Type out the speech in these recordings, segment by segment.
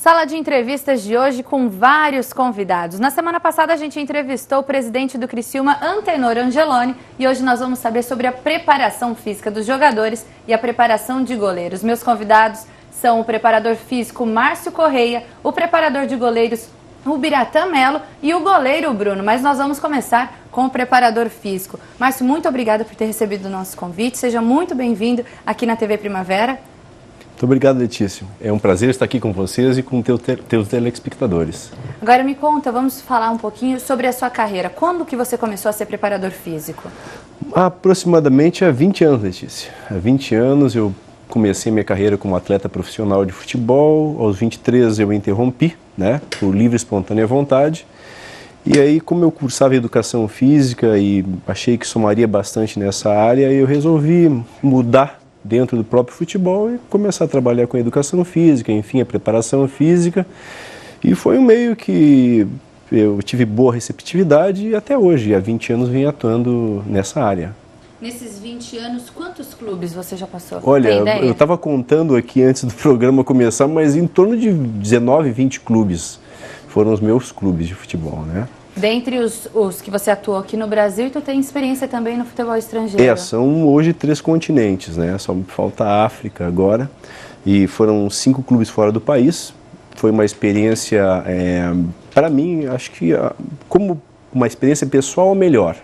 Sala de entrevistas de hoje com vários convidados. Na semana passada a gente entrevistou o presidente do Criciúma, Antenor Angeloni, e hoje nós vamos saber sobre a preparação física dos jogadores e a preparação de goleiros. Meus convidados são o preparador físico Márcio Correia, o preparador de goleiros o Biratã Melo e o goleiro Bruno. Mas nós vamos começar com o preparador físico. Márcio, muito obrigada por ter recebido o nosso convite. Seja muito bem-vindo aqui na TV Primavera. Muito obrigado, Letícia. É um prazer estar aqui com vocês e com teus telespectadores. Agora me conta, vamos falar um pouquinho sobre a sua carreira. Quando que você começou a ser preparador físico? Aproximadamente há 20 anos, Letícia. Há 20 anos eu comecei minha carreira como atleta profissional de futebol. Aos 23 eu interrompi, por livre e espontânea vontade. E aí, como eu cursava educação física e achei que somaria bastante nessa área, eu resolvi mudar dentro do próprio futebol e começar a trabalhar com a educação física, enfim, a preparação física. E foi um meio que eu tive boa receptividade e até hoje, há 20 anos, venho atuando nessa área. Nesses 20 anos, quantos clubes você já passou? Olha, eu estava contando aqui antes do programa começar, mas em torno de 19, 20 clubes foram os meus clubes de futebol, Dentre os que você atuou aqui no Brasil, e tu tem experiência também no futebol estrangeiro? São hoje 3 continentes, Só me falta a África agora. E foram 5 clubes fora do país. Foi uma experiência, para mim, acho que como uma experiência pessoal melhor,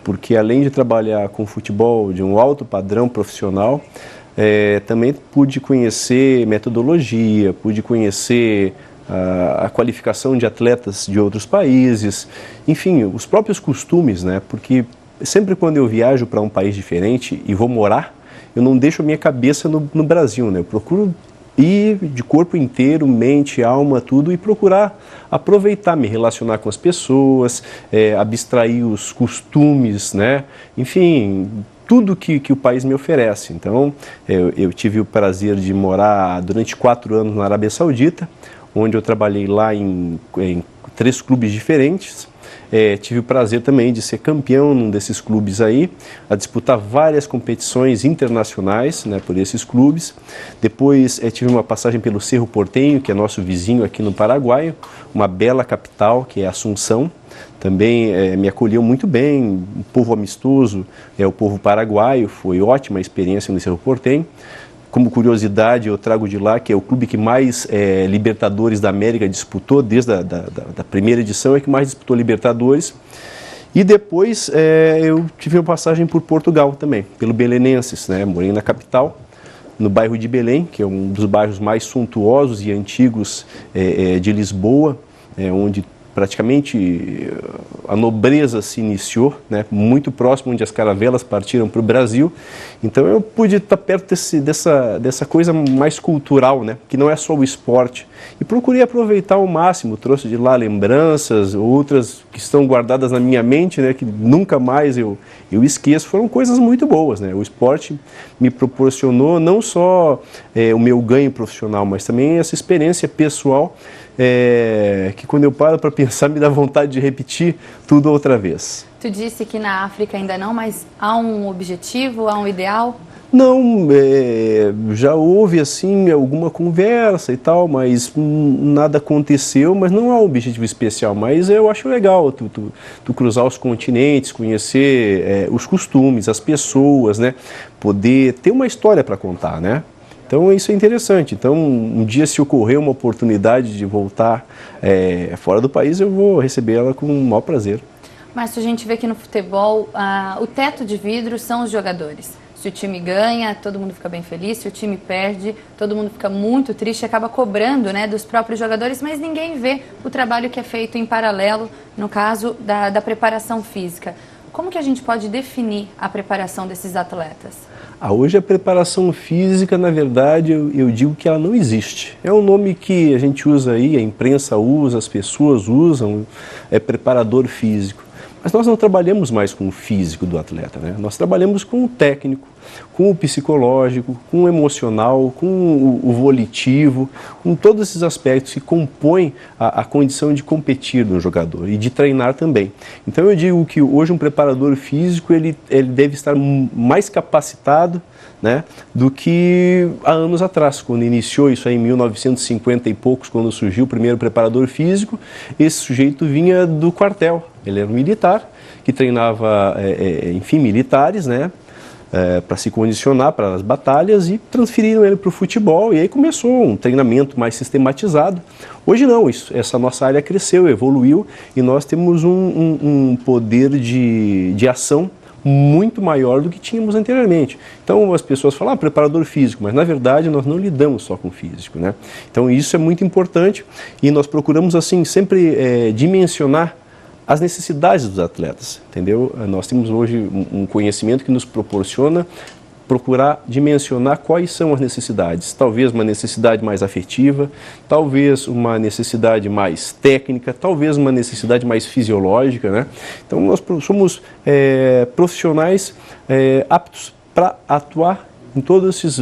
Porque além de trabalhar com futebol de um alto padrão profissional, também pude conhecer metodologia, pude conhecer a qualificação de atletas de outros países, enfim, os próprios costumes, Porque sempre quando eu viajo para um país diferente e vou morar, eu não deixo a minha cabeça no Brasil, Eu procuro ir de corpo inteiro, mente, alma, tudo, e procurar aproveitar, me relacionar com as pessoas, abstrair os costumes, Enfim, tudo que o país me oferece. Então, eu tive o prazer de morar durante 4 anos na Arábia Saudita, onde eu trabalhei lá em 3 clubes diferentes. Tive o prazer também de ser campeão num desses clubes aí, a disputar várias competições internacionais, por esses clubes. Depois tive uma passagem pelo Cerro Porteño, que é nosso vizinho aqui no Paraguai, uma bela capital que é Assunção. Também me acolheu muito bem, um povo amistoso, o povo paraguaio, foi ótima a experiência no Cerro Porteño. Como curiosidade, eu trago de lá que é o clube que mais Libertadores da América disputou, desde a primeira edição, é que mais disputou Libertadores. E depois eu tive uma passagem por Portugal também, pelo Belenenses, Morei na capital, no bairro de Belém, que é um dos bairros mais suntuosos e antigos de Lisboa, onde praticamente a nobreza se iniciou, muito próximo onde as caravelas partiram para o Brasil. Então eu pude estar perto dessa coisa mais cultural, que não é só o esporte. E procurei aproveitar ao máximo, trouxe de lá lembranças, outras que estão guardadas na minha mente, que nunca mais eu esqueço. Foram coisas muito boas, O esporte me proporcionou não só o meu ganho profissional, mas também essa experiência pessoal, que quando eu paro para pensar me dá vontade de repetir tudo outra vez. Tu disse que na África ainda não, mas há um objetivo, há um ideal? Não, já houve assim alguma conversa e tal, mas nada aconteceu, mas não há um objetivo especial. Mas eu acho legal tu cruzar os continentes, conhecer os costumes, as pessoas, poder ter uma história para contar, Então isso é interessante. Então um dia, se ocorrer uma oportunidade de voltar fora do país, eu vou recebê-la com o maior prazer. Mas a gente vê que no futebol o teto de vidro são os jogadores. Se o time ganha, todo mundo fica bem feliz. Se o time perde, todo mundo fica muito triste, acaba cobrando dos próprios jogadores, mas ninguém vê o trabalho que é feito em paralelo, no caso da preparação física. Como que a gente pode definir a preparação desses atletas? Hoje a preparação física, na verdade, eu digo que ela não existe. É um nome que a gente usa aí, a imprensa usa, as pessoas usam, é preparador físico. Mas nós não trabalhamos mais com o físico do atleta, Nós trabalhamos com o técnico, com o psicológico, com o emocional, com o volitivo, com todos esses aspectos que compõem a condição de competir do jogador e de treinar também. Então eu digo que hoje um preparador físico ele deve estar mais capacitado né, do que há anos atrás, quando iniciou isso aí em 1950 e poucos, quando surgiu o primeiro preparador físico. Esse sujeito vinha do quartel, ele era um militar que treinava, enfim, militares, né, para se condicionar para as batalhas, e transferiram ele para o futebol, e aí começou um treinamento mais sistematizado. Hoje não, essa nossa área cresceu, evoluiu, e nós temos um poder de ação muito maior do que tínhamos anteriormente. Então as pessoas falam, preparador físico, mas na verdade nós não lidamos só com físico, né? Então isso é muito importante, e nós procuramos assim sempre dimensionar as necessidades dos atletas, entendeu? Nós temos hoje um conhecimento que nos proporciona procurar dimensionar quais são as necessidades. Talvez uma necessidade mais afetiva, talvez uma necessidade mais técnica, talvez uma necessidade mais fisiológica, né? Então nós somos profissionais aptos para atuar em todos esses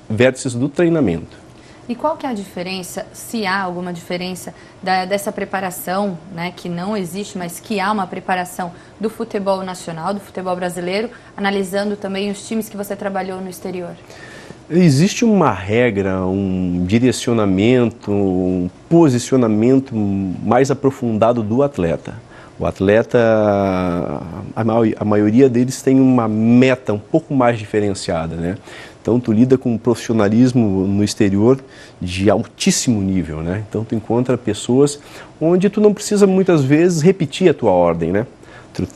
vértices do treinamento. E qual que é a diferença, se há alguma diferença, dessa preparação, né, que não existe, mas que há uma preparação do futebol nacional, do futebol brasileiro, analisando também os times que você trabalhou no exterior? Existe uma regra, um direcionamento, um posicionamento mais aprofundado do atleta. O atleta, a maioria deles tem uma meta um pouco mais diferenciada, né? Então tu lida com um profissionalismo no exterior de altíssimo nível, né? Então tu encontra pessoas onde tu não precisa muitas vezes repetir a tua ordem, né? Tu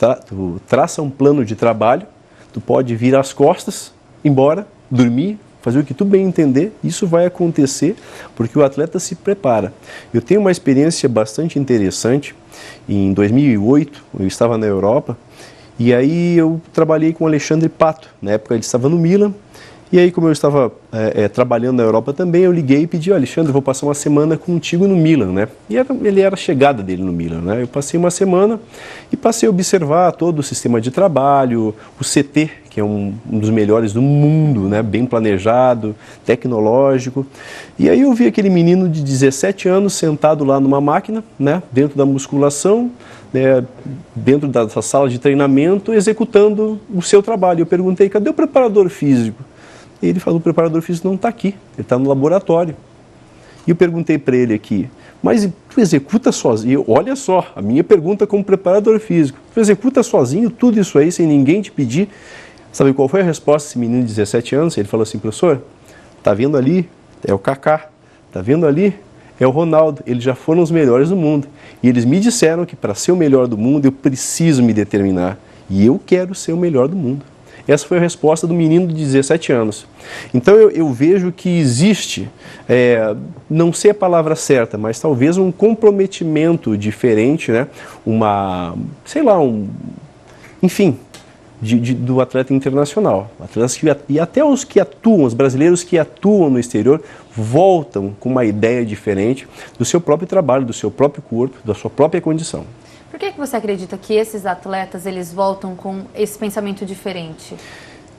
traça um plano de trabalho, tu pode virar as costas, ir embora, dormir, fazer o que tu bem entender. Isso vai acontecer porque o atleta se prepara. Eu tenho uma experiência bastante interessante. Em 2008, eu estava na Europa, e aí eu trabalhei com o Alexandre Pato. Na época ele estava no Milan, e aí como eu estava trabalhando na Europa também, eu liguei e pedi, Alexandre, vou passar uma semana contigo no Milan, né? E ele era a chegada dele no Milan, né? Eu passei uma semana e passei a observar todo o sistema de trabalho, o CT, que é um dos melhores do mundo, né? Bem planejado, tecnológico. E aí eu vi aquele menino de 17 anos sentado lá numa máquina, né? Dentro da musculação, né? Dentro dessa sala de treinamento, executando o seu trabalho. Eu perguntei, cadê o preparador físico? E ele falou, o preparador físico não está aqui, ele está no laboratório. E eu perguntei para ele aqui, mas tu executa sozinho? Olha só, a minha pergunta como preparador físico, tu executa sozinho tudo isso aí sem ninguém te pedir? Sabe qual foi a resposta desse menino de 17 anos? Ele falou assim, professor, tá vendo ali? É o Kaká. Tá vendo ali? É o Ronaldo. Eles já foram os melhores do mundo. E eles me disseram que para ser o melhor do mundo eu preciso me determinar. E eu quero ser o melhor do mundo. Essa foi a resposta do menino de 17 anos. Então eu vejo que existe, não sei a palavra certa, mas talvez um comprometimento diferente, né? Enfim, do atleta internacional. E até os que atuam, os brasileiros que atuam no exterior, voltam com uma ideia diferente do seu próprio trabalho, do seu próprio corpo, da sua própria condição. Por que você acredita que esses atletas eles voltam com esse pensamento diferente?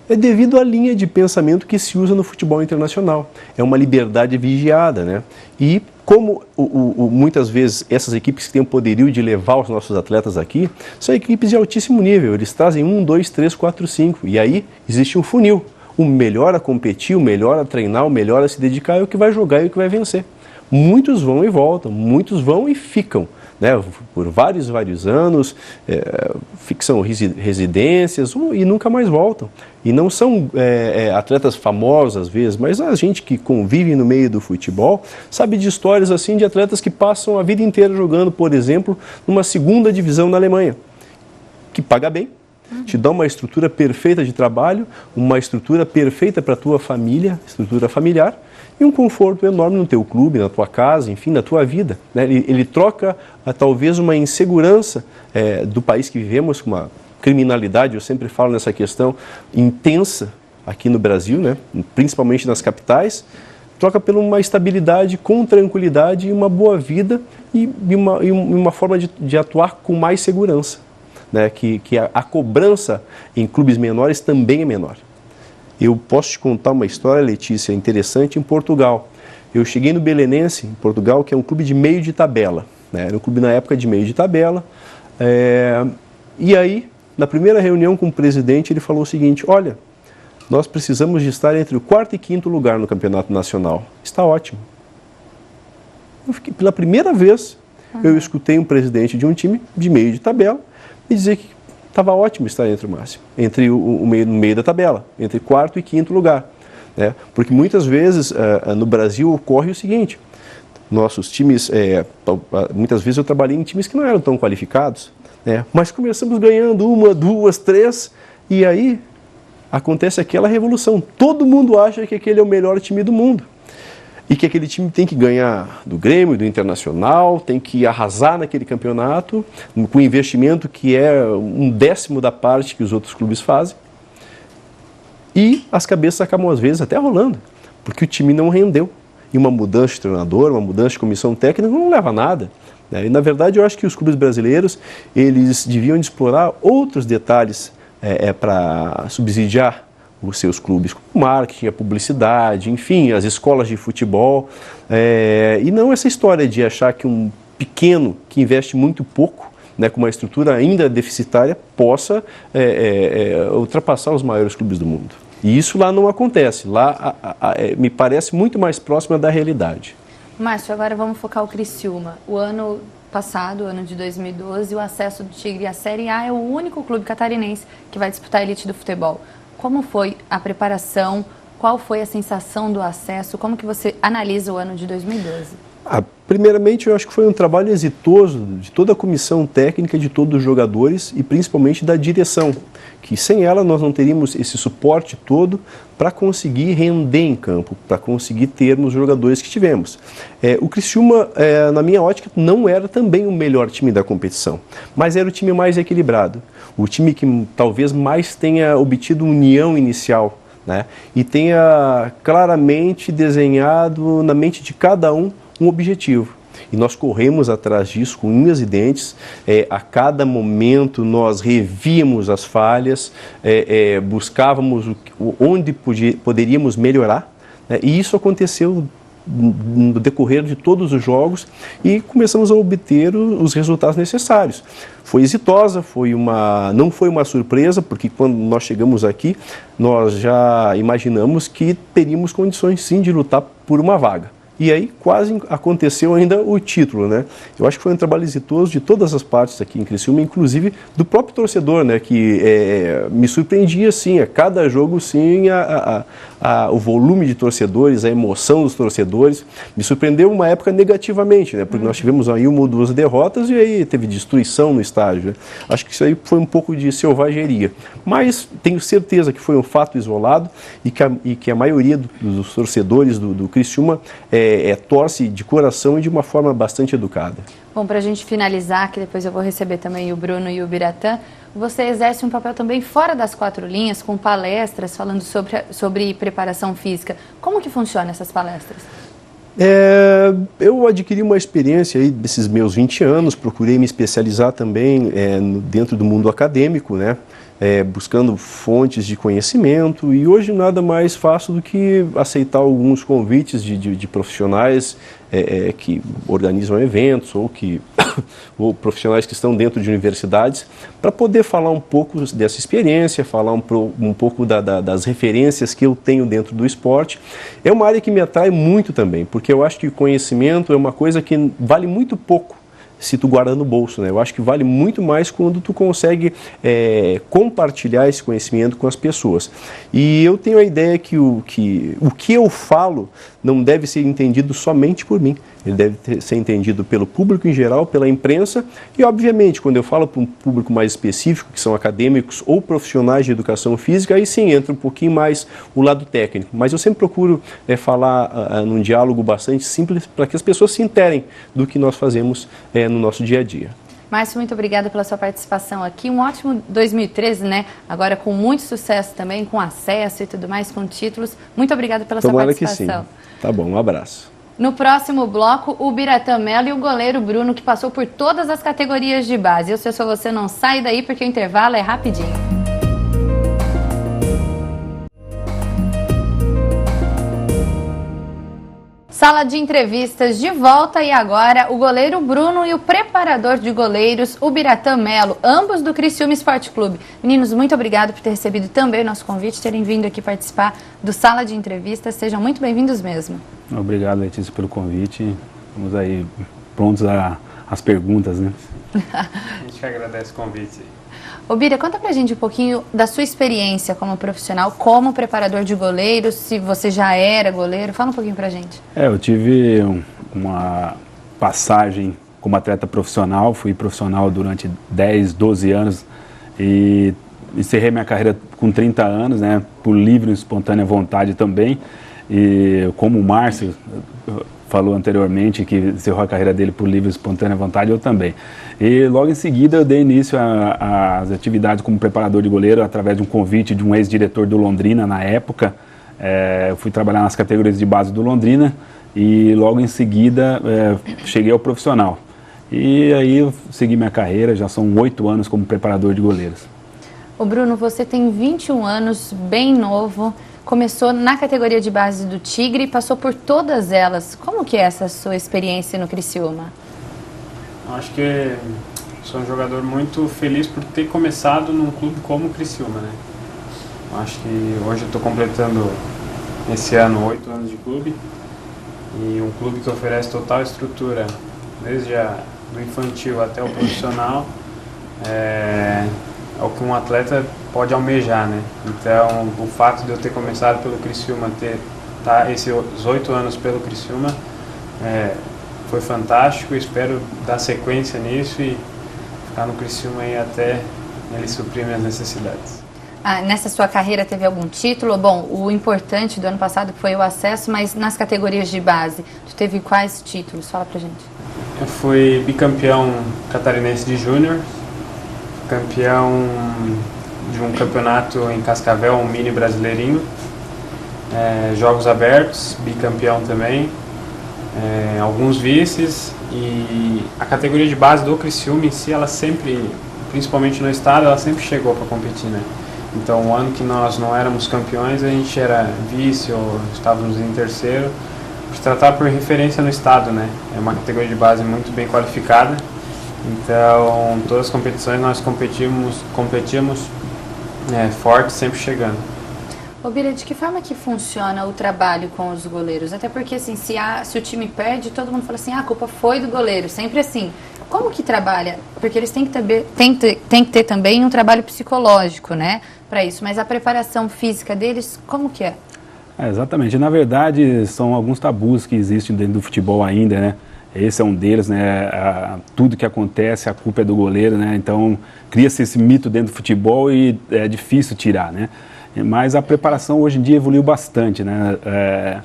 É devido à linha de pensamento que se usa no futebol internacional. É uma liberdade vigiada, né? E como muitas vezes essas equipes que têm o poderio de levar os nossos atletas aqui, são equipes de altíssimo nível. Eles trazem 1, 2, 3, 4, 5. E aí existe um funil. O melhor a competir, o melhor a treinar, o melhor a se dedicar é o que vai jogar e o que vai vencer. Muitos vão e voltam, muitos vão e ficam, né, por vários anos, fixam residências e nunca mais voltam. E não são atletas famosos às vezes, mas a gente que convive no meio do futebol sabe de histórias assim de atletas que passam a vida inteira jogando, por exemplo, numa segunda divisão na Alemanha, que paga bem, te dá uma estrutura perfeita de trabalho, uma estrutura perfeita para a tua família, estrutura familiar, e um conforto enorme no teu clube, na tua casa, enfim, na tua vida, né? Ele troca talvez uma insegurança do país que vivemos, com uma criminalidade, eu sempre falo nessa questão, intensa aqui no Brasil, né? Principalmente nas capitais, troca por uma estabilidade com tranquilidade e uma boa vida e uma forma de atuar com mais segurança, né? Que a cobrança em clubes menores também é menor. Eu posso te contar uma história, Letícia, interessante em Portugal. Eu cheguei no Belenense, em Portugal, que é um clube de meio de tabela, né? Era um clube na época de meio de tabela. E aí, na primeira reunião com o presidente, ele falou o seguinte, olha, nós precisamos de estar entre o 4º e 5º lugar no campeonato nacional. Está ótimo. Pela primeira vez, eu escutei um presidente de um time de meio de tabela me dizer que estava ótimo estar entre o máximo, entre o meio da tabela, entre 4º e 5º lugar. Né? Porque muitas vezes no Brasil ocorre o seguinte, nossos times, muitas vezes eu trabalhei em times que não eram tão qualificados, né? Mas começamos ganhando 1, 2, 3 e aí acontece aquela revolução. Todo mundo acha que aquele é o melhor time do mundo. E que aquele time tem que ganhar do Grêmio, do Internacional, tem que arrasar naquele campeonato, com investimento que é 1/10 da parte que os outros clubes fazem. E as cabeças acabam, às vezes, até rolando, porque o time não rendeu. E uma mudança de treinador, uma mudança de comissão técnica não leva a nada. Né? E, na verdade, eu acho que os clubes brasileiros, eles deviam explorar outros detalhes para subsidiar os seus clubes, como o marketing, a publicidade, enfim, as escolas de futebol, e não essa história de achar que um pequeno que investe muito pouco, né, com uma estrutura ainda deficitária, possa ultrapassar os maiores clubes do mundo. E isso lá não acontece, lá me parece muito mais próxima da realidade. Márcio, agora vamos focar o Criciúma. O ano passado, o ano de 2012, o acesso do Tigre à Série A é o único clube catarinense que vai disputar a elite do futebol. Como foi a preparação? Qual foi a sensação do acesso? Como que você analisa o ano de 2012? Primeiramente, eu acho que foi um trabalho exitoso de toda a comissão técnica, de todos os jogadores e principalmente da direção, que sem ela nós não teríamos esse suporte todo para conseguir render em campo, para conseguir termos os jogadores que tivemos. O Criciúma, na minha ótica, não era também o melhor time da competição, mas era o time mais equilibrado, o time que talvez mais tenha obtido união inicial, né? E tenha claramente desenhado na mente de cada um objetivo. E nós corremos atrás disso com unhas e dentes, a cada momento nós revíamos as falhas, buscávamos onde poderíamos melhorar, né? E isso aconteceu no decorrer de todos os jogos e começamos a obter os resultados necessários. Foi exitosa, não foi uma surpresa, porque quando nós chegamos aqui, nós já imaginamos que teríamos condições sim de lutar por uma vaga. E aí quase aconteceu ainda o título, né? Eu acho que foi um trabalho exitoso de todas as partes aqui em Criciúma, inclusive do próprio torcedor, né? Que me surpreendia, sim, a cada jogo, sim, o volume de torcedores, a emoção dos torcedores. Me surpreendeu uma época negativamente, né? Porque nós tivemos aí 1 ou 2 derrotas e aí teve destruição no estádio, né? Acho que isso aí foi um pouco de selvageria. Mas tenho certeza que foi um fato isolado e que a maioria dos torcedores do Criciúma torce de coração e de uma forma bastante educada. Bom, para a gente finalizar, que depois eu vou receber também o Bruno e o Biratã, você exerce um papel também fora das 4 linhas, com palestras falando sobre preparação física. Como que funcionam essas palestras? Eu adquiri uma experiência aí desses meus 20 anos, procurei me especializar também dentro do mundo acadêmico, né? Buscando fontes de conhecimento, e hoje nada mais faço do que aceitar alguns convites de profissionais que organizam eventos ou profissionais que estão dentro de universidades, para poder falar um pouco dessa experiência, falar um pouco das referências que eu tenho dentro do esporte. É uma área que me atrai muito também, porque eu acho que o conhecimento é uma coisa que vale muito pouco se tu guarda no bolso, né? Eu acho que vale muito mais quando tu consegue compartilhar esse conhecimento com as pessoas. E eu tenho a ideia que o que eu falo não deve ser entendido somente por mim. Ele deve ser entendido pelo público em geral, pela imprensa e, obviamente, quando eu falo para um público mais específico, que são acadêmicos ou profissionais de educação física, aí sim entra um pouquinho mais o lado técnico. Mas eu sempre procuro falar num diálogo bastante simples para que as pessoas se interem do que nós fazemos no nosso dia a dia. Márcio, muito obrigada pela sua participação aqui. Um ótimo 2013, né? Agora com muito sucesso também, com acesso e tudo mais, com títulos. Muito obrigada pela sua participação. Tomara que sim. Tá bom, um abraço. No próximo bloco, o Biratã Mello e o goleiro Bruno, que passou por todas as categorias de base. Eu, se eu sou você, não sai daí porque o intervalo é rapidinho. Sala de entrevistas de volta e agora o goleiro Bruno e o preparador de goleiros, o Biratã Melo, ambos do Criciúma Esporte Clube. Meninos, muito obrigado por ter recebido também o nosso convite, terem vindo aqui participar do Sala de Entrevistas. Sejam muito bem-vindos mesmo. Obrigado, Letícia, pelo convite. Estamos aí prontos às perguntas, né? A gente que agradece o convite. Ô Bira, conta pra gente um pouquinho da sua experiência como profissional, como preparador de goleiros, se você já era goleiro, fala um pouquinho pra gente. Eu tive uma passagem como atleta profissional, fui profissional durante 10, 12 anos e encerrei minha carreira com 30 anos, né, por livre e espontânea vontade também, e como o Márcio falou anteriormente que encerrou a carreira dele por livre e espontânea vontade, eu também. E logo em seguida eu dei início às atividades como preparador de goleiro através de um convite de um ex-diretor do Londrina na época. Eu fui trabalhar nas categorias de base do Londrina e logo em seguida cheguei ao profissional. E aí eu segui minha carreira, já são 8 anos como preparador de goleiros. Ô Bruno, você tem 21 anos, bem novo. Começou na categoria de base do Tigre e passou por todas elas. Como que é essa sua experiência no Criciúma? Acho que sou um jogador muito feliz por ter começado num clube como o Criciúma, né? Acho que hoje eu estou completando esse ano 8 anos de clube e um clube que oferece total estrutura, desde do infantil até o profissional, é o que um atleta pode almejar, né? Então, o fato de eu ter começado pelo Criciúma, esses 8 anos pelo Criciúma, foi fantástico. Espero dar sequência nisso e ficar no Criciúma aí até ele suprir minhas necessidades. Nessa sua carreira teve algum título? Bom, o importante do ano passado foi o acesso, mas nas categorias de base, tu teve quais títulos? Fala pra gente. Eu fui bicampeão catarinense de júnior, campeão de um campeonato em Cascavel, um mini brasileirinho, jogos abertos, bicampeão também, alguns vices, e a categoria de base do Criciúma em si, ela sempre, principalmente no estado, ela sempre chegou para competir, né? Então, o ano que nós não éramos campeões, a gente era vice ou estávamos em terceiro, por se tratar por referência no estado, né? É uma categoria de base muito bem qualificada. Então, todas as competições nós competíamos forte, sempre chegando. Ô Bira, de que forma que funciona o trabalho com os goleiros? Até porque, assim, se o time perde, todo mundo fala assim, a culpa foi do goleiro, sempre assim. Como que trabalha? Porque eles têm que ter também um trabalho psicológico, né, para isso. Mas a preparação física deles, como que é? Exatamente. Na verdade, são alguns tabus que existem dentro do futebol ainda, né? Esse é um deles, né? Tudo que acontece, a culpa é do goleiro, né? Então, cria-se esse mito dentro do futebol e é difícil tirar, né? Mas a preparação hoje em dia evoluiu bastante, né?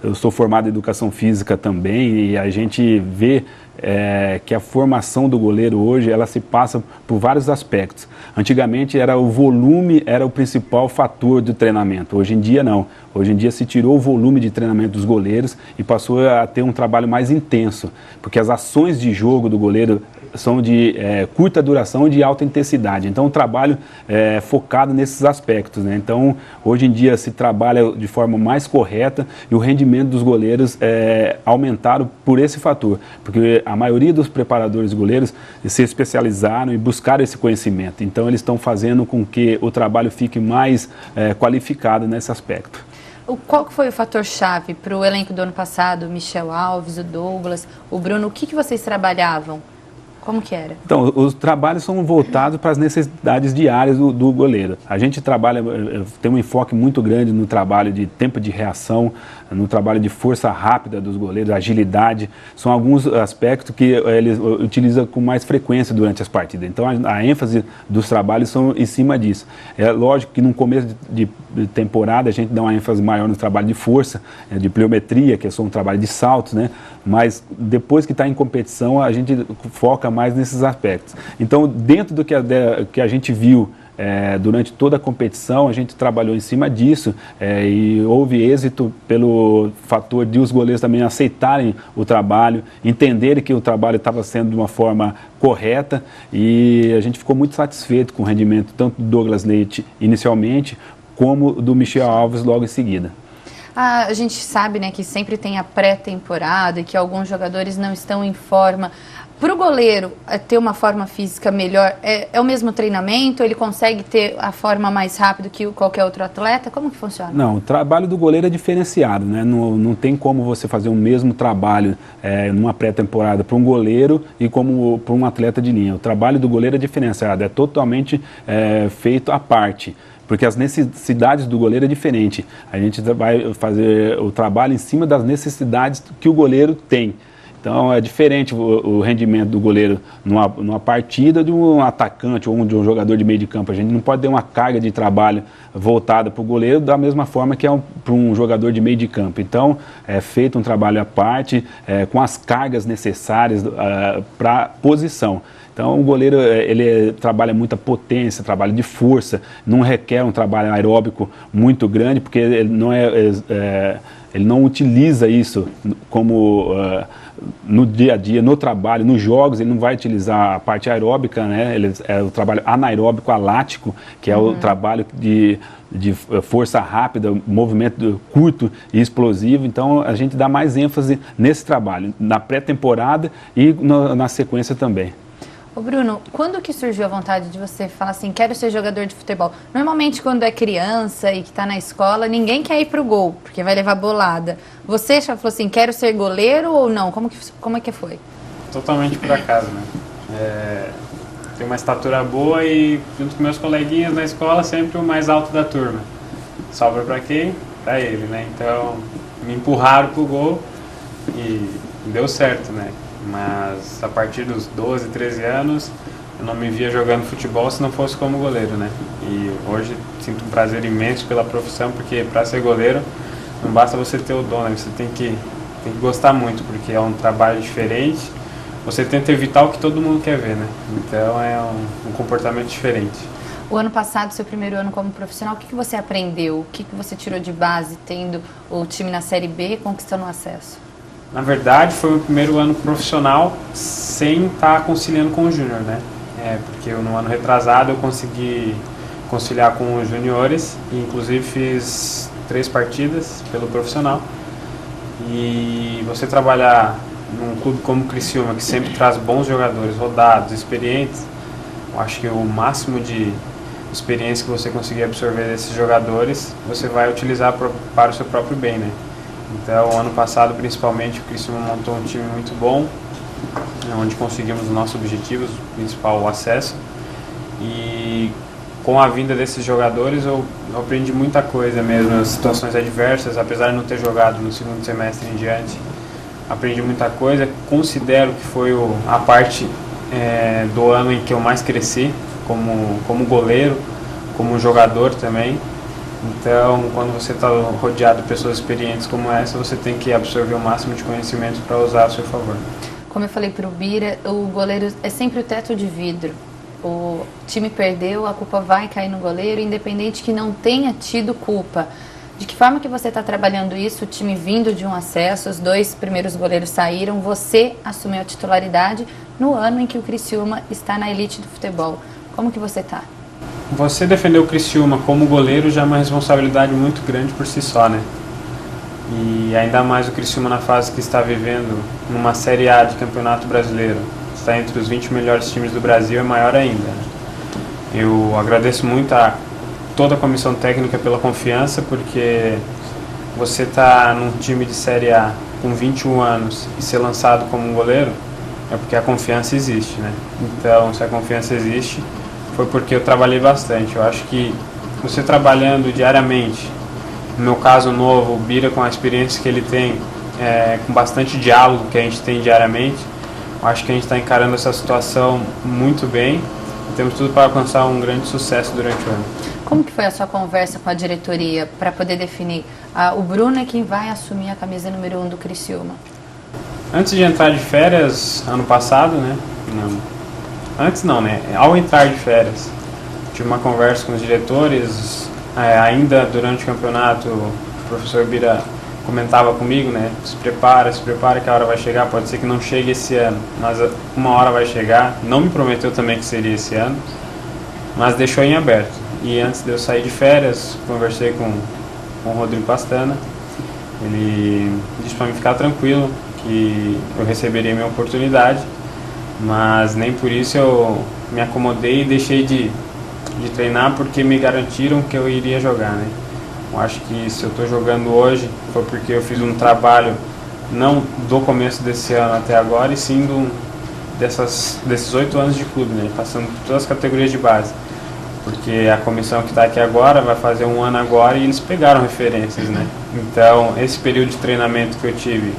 Eu sou formado em educação física também e a gente vê que a formação do goleiro hoje, ela se passa por vários aspectos. Antigamente o volume era o principal fator do treinamento, hoje em dia não. Hoje em dia se tirou o volume de treinamento dos goleiros e passou a ter um trabalho mais intenso, porque as ações de jogo do goleiro são de curta duração e de alta intensidade. Então o trabalho é focado nesses aspectos, né? Então hoje em dia se trabalha de forma mais correta e o rendimento dos goleiros aumentaram por esse fator, porque a maioria dos preparadores de goleiros se especializaram e buscaram esse conhecimento. Então eles estão fazendo com que o trabalho fique mais qualificado nesse aspecto. Qual que foi o fator-chave para o elenco do ano passado? O Michel Alves, o Douglas, o Bruno, o que vocês trabalhavam? Como que era? Então, os trabalhos são voltados para as necessidades diárias do goleiro. A gente trabalha, tem um enfoque muito grande no trabalho de tempo de reação, no trabalho de força rápida dos goleiros, agilidade. São alguns aspectos que eles utilizam com mais frequência durante as partidas. Então, a ênfase dos trabalhos são em cima disso. É lógico que no começo de temporada a gente dá uma ênfase maior no trabalho de força, de pliometria, que é só um trabalho de saltos, né? Mas depois que está em competição, a gente foca mais nesses aspectos. Então, dentro do que a gente viu durante toda a competição, a gente trabalhou em cima disso e houve êxito pelo fator de os goleiros também aceitarem o trabalho, entenderem que o trabalho estava sendo de uma forma correta, e a gente ficou muito satisfeito com o rendimento tanto do Douglas Leite inicialmente, como do Michel Alves logo em seguida. A gente sabe, né, que sempre tem a pré-temporada e que alguns jogadores não estão em forma. Para o goleiro ter uma forma física melhor, é o mesmo treinamento? Ele consegue ter a forma mais rápido que qualquer outro atleta? Como que funciona? Não, o trabalho do goleiro é diferenciado, né? Não tem como você fazer o mesmo trabalho numa pré-temporada para um goleiro e como para um atleta de linha. O trabalho do goleiro é diferenciado, é totalmente feito à parte. Porque as necessidades do goleiro é diferente. A gente vai fazer o trabalho em cima das necessidades que o goleiro tem. Então é diferente o rendimento do goleiro numa partida de um atacante ou de um jogador de meio de campo. A gente não pode ter uma carga de trabalho voltada para o goleiro da mesma forma que para um jogador de meio de campo. Então é feito um trabalho à parte, com as cargas necessárias para a posição. Então o goleiro ele trabalha muita potência, trabalho de força, não requer um trabalho aeróbico muito grande, porque ele não utiliza isso como no dia a dia, no trabalho, nos jogos. Ele não vai utilizar a parte aeróbica, né? É o trabalho anaeróbico alático, que é o trabalho de força rápida, movimento curto e explosivo. Então a gente dá mais ênfase nesse trabalho, na pré-temporada e na sequência também. Ô Bruno, quando que surgiu a vontade de você falar assim, quero ser jogador de futebol? Normalmente quando é criança e que está na escola, ninguém quer ir pro gol, porque vai levar bolada. Você já falou assim, quero ser goleiro ou não? Como é que foi? Totalmente por acaso, né? Tenho uma estatura boa e junto com meus coleguinhas na escola, sempre o mais alto da turma. Sobra para quem? Para ele, né? Então me empurraram pro gol e deu certo, né? Mas a partir dos 12, 13 anos, eu não me via jogando futebol se não fosse como goleiro, né? E hoje sinto um prazer imenso pela profissão, porque para ser goleiro não basta você ter o dom, né? Você tem que gostar muito, porque é um trabalho diferente. Você tenta evitar o que todo mundo quer ver, né? Então é um comportamento diferente. O ano passado, seu primeiro ano como profissional, o que você aprendeu? O que você tirou de base tendo o time na Série B conquistando o acesso? Na verdade, foi o primeiro ano profissional sem estar conciliando com o júnior, né? Porque no ano retrasado eu consegui conciliar com os juniores e inclusive fiz 3 partidas pelo profissional. E você trabalhar num clube como o Criciúma, que sempre traz bons jogadores, rodados, experientes, eu acho que o máximo de experiência que você conseguir absorver desses jogadores, você vai utilizar para o seu próprio bem, né? Então, ano passado, principalmente, o Criciúma montou um time muito bom, onde conseguimos os nossos objetivos, o principal, o acesso. E com a vinda desses jogadores, eu aprendi muita coisa mesmo, as situações adversas, apesar de não ter jogado no segundo semestre em diante. Aprendi muita coisa, considero que foi a parte do ano em que eu mais cresci, como goleiro, como jogador também. Então, quando você está rodeado de pessoas experientes como essa, você tem que absorver o máximo de conhecimento para usar a seu favor. Como eu falei para o Bira, o goleiro é sempre o teto de vidro. O time perdeu, a culpa vai cair no goleiro, independente que não tenha tido culpa. De que forma que você está trabalhando isso, o time vindo de um acesso, os 2 primeiros goleiros saíram, você assumiu a titularidade no ano em que o Criciúma está na elite do futebol. Como que você está? Você defender o Criciúma como goleiro já é uma responsabilidade muito grande por si só, né? E ainda mais o Criciúma na fase que está vivendo, numa Série A de Campeonato Brasileiro, está entre os 20 melhores times do Brasil, é maior ainda, né? Eu agradeço muito a toda a comissão técnica pela confiança, porque você está num time de Série A com 21 anos e ser lançado como um goleiro, é porque a confiança existe, né? Então, se a confiança existe, foi porque eu trabalhei bastante. Eu acho que você trabalhando diariamente, no meu caso novo, o Bira com a experiência que ele tem, com bastante diálogo que a gente tem diariamente, eu acho que a gente está encarando essa situação muito bem e temos tudo para alcançar um grande sucesso durante o ano. Como que foi a sua conversa com a diretoria para poder definir? O Bruno é quem vai assumir a camisa número 1 do Criciúma. Antes de entrar de férias, ano passado, né? Antes não, né? Ao entrar de férias, tive uma conversa com os diretores, ainda durante o campeonato, o professor Bira comentava comigo, né? Se prepara que a hora vai chegar, pode ser que não chegue esse ano, mas uma hora vai chegar. Não me prometeu também que seria esse ano, mas deixou em aberto. E antes de eu sair de férias, conversei com o Rodrigo Pastana Ele disse para mim ficar tranquilo, que eu receberia minha oportunidade, mas nem por isso eu me acomodei e deixei de treinar, porque me garantiram que eu iria jogar, né? Eu acho que se eu estou jogando hoje foi porque eu fiz um trabalho não do começo desse ano até agora, e sim desses 8 anos de clube, né? Passando por todas as categorias de base. Porque a comissão que está aqui agora vai fazer 1 ano agora e eles pegaram referências, né? Então, esse período de treinamento que eu tive,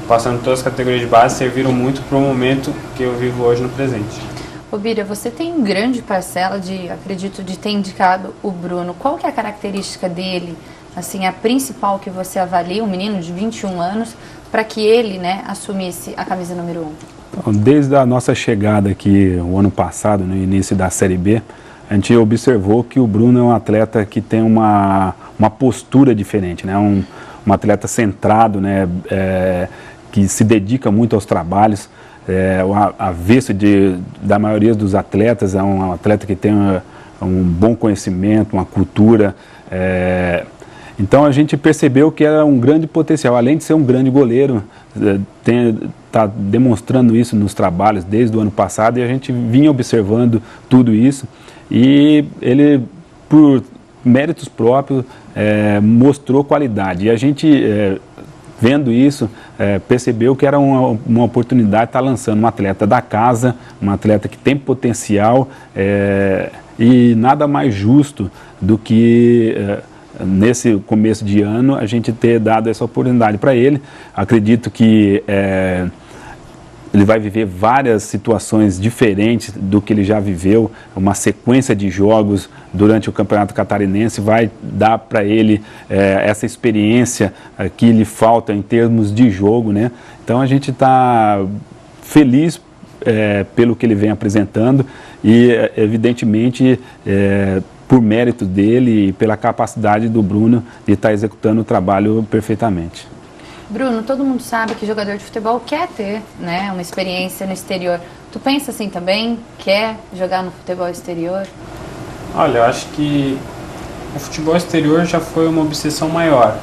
passando todas as categorias de base, serviram muito para o momento que eu vivo hoje no presente. Ô Bira, você tem grande parcela acredito, de ter indicado o Bruno. Qual que é a característica dele, assim, a principal que você avalia, um menino de 21 anos, para que ele, né, assumisse a camisa número 1? Então, desde a nossa chegada aqui, o ano passado, no início da Série B, a gente observou que o Bruno é um atleta que tem uma postura diferente, né? Um atleta centrado, né? Que se dedica muito aos trabalhos. O avesso da maioria dos atletas, é um atleta que tem um bom conhecimento, uma cultura. Então a gente percebeu que era um grande potencial, além de ser um grande goleiro, está demonstrando isso nos trabalhos desde o ano passado, e a gente vinha observando tudo isso, e ele, por méritos próprios, mostrou qualidade. E a gente, vendo isso, percebeu que era uma oportunidade de estar lançando um atleta da casa, um atleta que tem potencial, e nada mais justo do que nesse começo de ano a gente ter dado essa oportunidade para ele. Acredito que ele vai viver várias situações diferentes do que ele já viveu, uma sequência de jogos durante o Campeonato Catarinense vai dar para ele essa experiência que lhe falta em termos de jogo, né? Então a gente está feliz pelo que ele vem apresentando e, evidentemente, por mérito dele e pela capacidade do Bruno de estar executando o trabalho perfeitamente. Bruno, todo mundo sabe que jogador de futebol quer ter, né, uma experiência no exterior. Tu pensa assim também? Quer jogar no futebol exterior? Olha, eu acho que o futebol exterior já foi uma obsessão maior.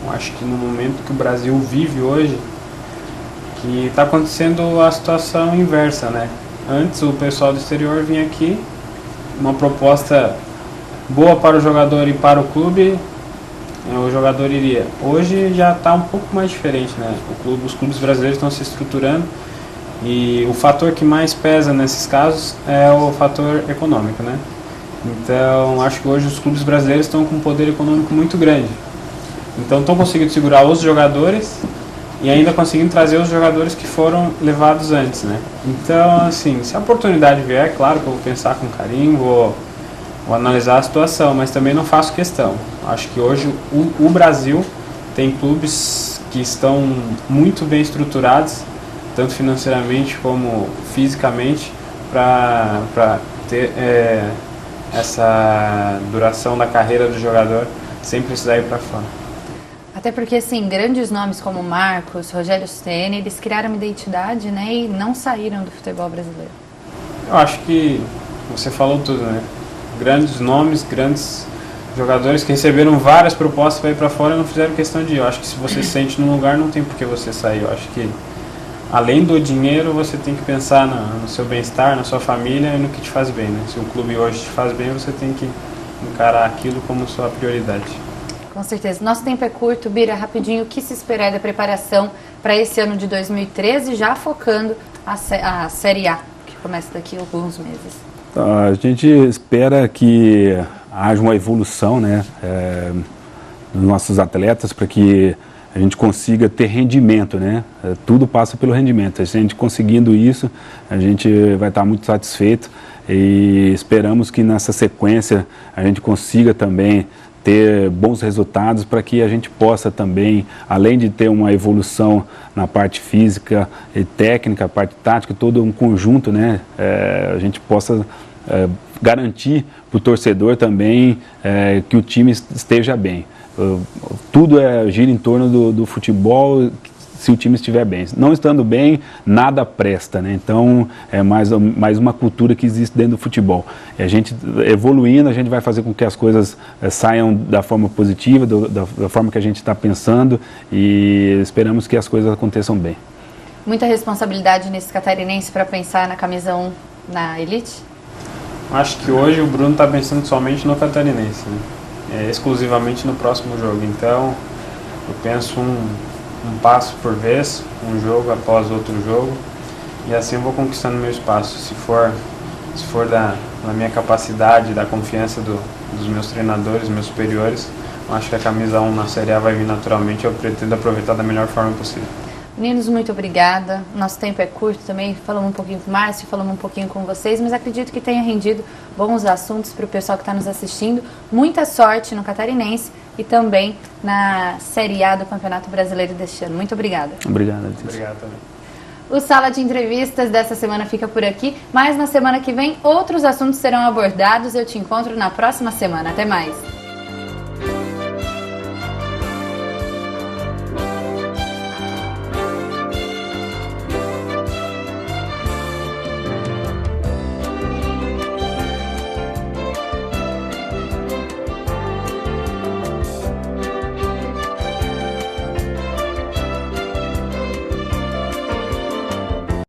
Eu acho que no momento que o Brasil vive hoje, que está acontecendo a situação inversa, né? Antes o pessoal do exterior vinha aqui, uma proposta boa para o jogador e para o clube, o jogador iria. Hoje já está um pouco mais diferente, né? Os clubes brasileiros estão se estruturando e o fator que mais pesa nesses casos é o fator econômico, né? Então acho que hoje os clubes brasileiros estão com um poder econômico muito grande. Então estão conseguindo segurar os jogadores e ainda conseguindo trazer os jogadores que foram levados antes, né? Então, assim, se a oportunidade vier, é claro que eu vou pensar com carinho, vou analisar a situação, mas também não faço questão. Acho que hoje o Brasil tem clubes que estão muito bem estruturados, tanto financeiramente como fisicamente, para ter essa duração da carreira do jogador sem precisar ir para fora. Até porque, assim, grandes nomes como Marcos, Rogério Ceni, eles criaram uma identidade, né, e não saíram do futebol brasileiro. Eu acho que você falou tudo, né? Grandes nomes, grandes jogadores que receberam várias propostas para ir para fora e não fizeram questão de ir. Eu acho que se você se sente num lugar, não tem por que você sair. Eu acho que, além do dinheiro, você tem que pensar no seu bem-estar, na sua família e no que te faz bem, né? Se um clube hoje te faz bem, você tem que encarar aquilo como sua prioridade. Com certeza. Nosso tempo é curto. Bira, rapidinho, o que se esperar da preparação para esse ano de 2013, já focando a Série A, que começa daqui a alguns meses? A gente espera que haja uma evolução, né, dos nossos atletas, para que a gente consiga ter rendimento, né? Tudo passa pelo rendimento. A gente conseguindo isso, a gente vai estar muito satisfeito e esperamos que nessa sequência a gente consiga também ter bons resultados para que a gente possa também, além de ter uma evolução na parte física e técnica, a parte tática, todo um conjunto, né? A gente possa garantir para o torcedor também que o time esteja bem. Tudo gira em torno do futebol, se o time estiver bem. Não estando bem, nada presta, né? Então, é mais uma cultura que existe dentro do futebol. E a gente evoluindo, a gente vai fazer com que as coisas saiam da forma positiva, da forma que a gente está pensando, e esperamos que as coisas aconteçam bem. Muita responsabilidade nesse catarinense para pensar na camisa 1 na elite? Acho que hoje o Bruno está pensando somente no catarinense, né? Exclusivamente no próximo jogo. Então, eu penso um passo por vez, um jogo após outro jogo, e assim eu vou conquistando meu espaço. Se for da minha capacidade, da confiança dos meus treinadores, meus superiores, eu acho que a camisa 1 na Série A vai vir naturalmente. Eu pretendo aproveitar da melhor forma possível. Meninos, muito obrigada. Nosso tempo é curto também, falamos um pouquinho com o Márcio, falamos um pouquinho com vocês, mas acredito que tenha rendido bons assuntos para o pessoal que está nos assistindo. Muita sorte no Catarinense e também na Série A do Campeonato Brasileiro deste ano. Muito obrigada. Obrigado. Obrigado também. O Sala de Entrevistas dessa semana fica por aqui, mas na semana que vem outros assuntos serão abordados. Eu te encontro na próxima semana. Até mais.